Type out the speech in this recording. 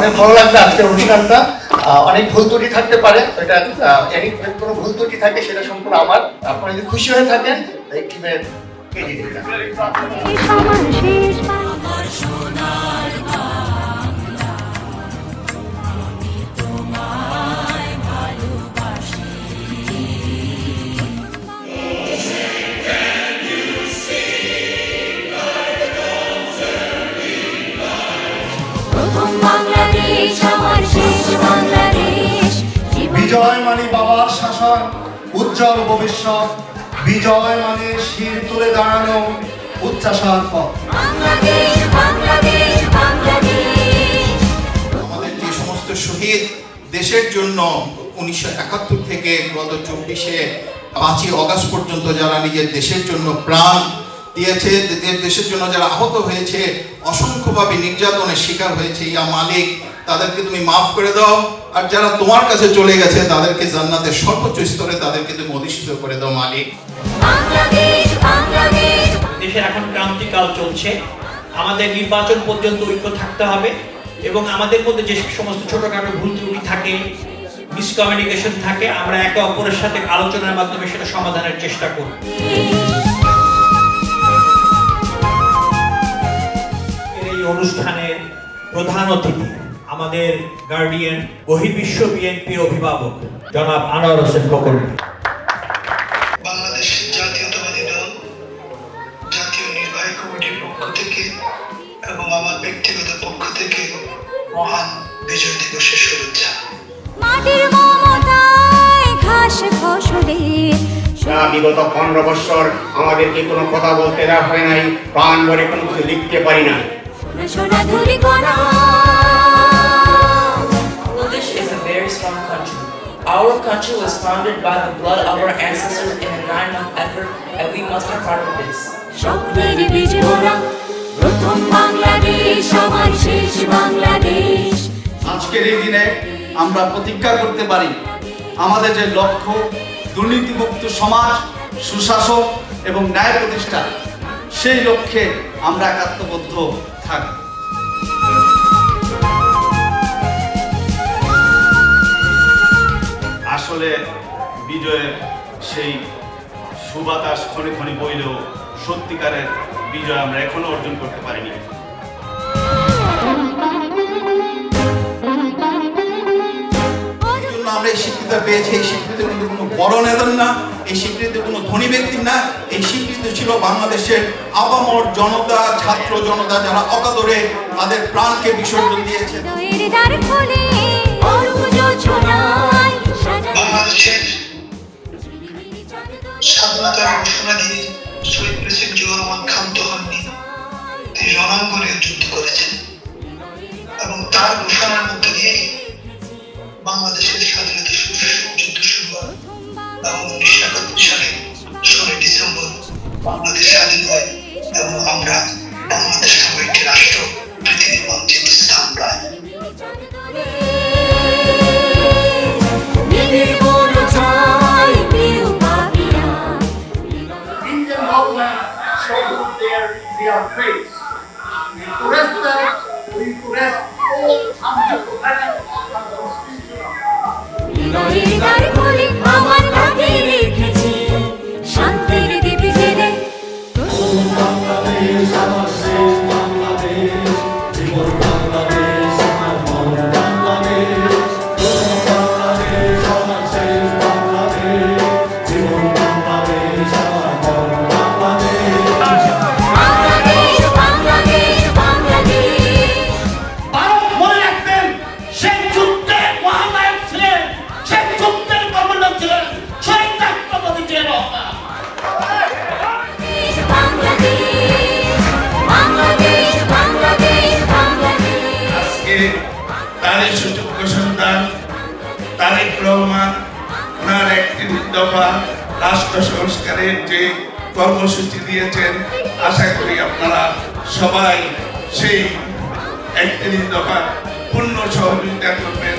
অনেক ভালো লাগবে আজকের অনুষ্ঠানটা। অনেক ভুল ত্রুটি থাকতে পারে, এটা কোনো ভুল ত্রুটি থাকে সেটা সম্পূর্ণ আমার। আপনারা যদি খুশি হয়ে থাকেন এই টিমের বিজয় মানে বাবার শাসন, উজ্জ্বল ভবিষ্যৎ। বিজয় মানে শির তুলে দাঁড়ানো, উচ্চাসার পথ। আমাদের যে সমস্ত শহীদ দেশের জন্য 1971 থেকে গত 24শে 5ই অগাস্ট পর্যন্ত যারা নিজের দেশের জন্য প্রাণ দিয়েছে, দেশের জন্য যারা আহত হয়েছে, অসংখ্যভাবে নির্যাতনের শিকার হয়েছে, ইয়া মালিক তাদেরকে তুমি মাফ করে দাও। আর যারা তোমার কাছে চলে গেছে তাদেরকে জান্নাতের সর্বোচ্চ স্তরে তাদেরকে তুমি অধিষ্ঠিত করে দাও মালিক। দেশের এখন ক্রান্তিকাল চলছে, আমাদের নির্বাচন পর্যন্ত ঐক্য থাকতে হবে এবং আমাদের মধ্যে যে সমস্ত ছোটখাটো ভুল ত্রুটি থাকে, মিসকমিউনিকেশন থাকে, আমরা একে অপরের সাথে আলোচনার মাধ্যমে সেটা সমাধানের চেষ্টা করব। এই অনুষ্ঠানের প্রধান অতিথি আমাদের গার্ডিয়ান বহির্বিশ্ব বিএনপির অভিভাবক জনাব আনোয়ার হোসেন খোকন। বাংলাদেশ জাতীয়তাবাদী দল জাতীয় নির্বাহী কমিটির পক্ষ থেকে এবং আমার ব্যক্তিগত পক্ষ থেকে মহান বিজয় দিবসের শুভেচ্ছা। বিগত 15 বছর আমাদেরকে কোনো কথা বলতে দেওয়া হয় নাই, প্রাণ ভরে কোনো কিছু লিখতে পারি না। Bangladesh is a very strong country. Our country was founded by the blood of our ancestors in a 9-month effort, and we must be part of this. আজকের এই দিনে আমরা প্রতিজ্ঞা করতে পারি আমাদের যে লক্ষ্য, দুর্নীতিমুক্ত সমাজ, সুশাসন এবং ন্যায় প্রতিষ্ঠা, সেই লক্ষ্যে আমরা একাত্মবদ্ধ থাকব। আসলে বিজয়ের সেই সুবাতাস ক্ষণে ক্ষণে বইলেও সত্যিকারের বিজয় আমরা এখনো অর্জন করতে পারিনি। আমরা এই স্বীকৃতি পেয়েছি। এই স্বীকৃতি কিন্তু কোনো বড় নেতার না, এই স্বীকৃতি কোনো ধনী ব্যক্তির না, এই স্বীকৃতি ছিল বাংলাদেশের আপামর জনতা, ছাত্র জনতা যারা অকাতরে তাদের প্রাণকে বিসর্জন দিয়েছে। বাংলাদেশের স্বাধীনতার ঘোষণা দিয়ে শহীদ প্রেসিডেন্ট জিয়াউর রহমান ক্ষান্ত হননি, তিনি রণাঙ্গনে যুদ্ধ করেছেন এবং তার ঘোষণার মধ্যে দিয়ে বাংলাদেশের স্বাধীনতা যুদ্ধ শুরু হয় এবং 1971 সালে 16 ডিসেম্বর বাংলাদেশ স্বাধীন হয় এবং আমরা বাংলাদেশ নামে একটি রাষ্ট্র পৃথিবীর মানচিত্রে স্থান পায়। Their face. We rest them, we rest all under protection of the তারই সুযোগ্য সন্তান তারেক রহমান ওনার 31 দফা রাষ্ট্র সংস্কারের যে কর্মসূচি দিয়েছেন, আশা করি আপনারা সবাই সেই 31 দফা পূর্ণ সহযোগিতা করবেন।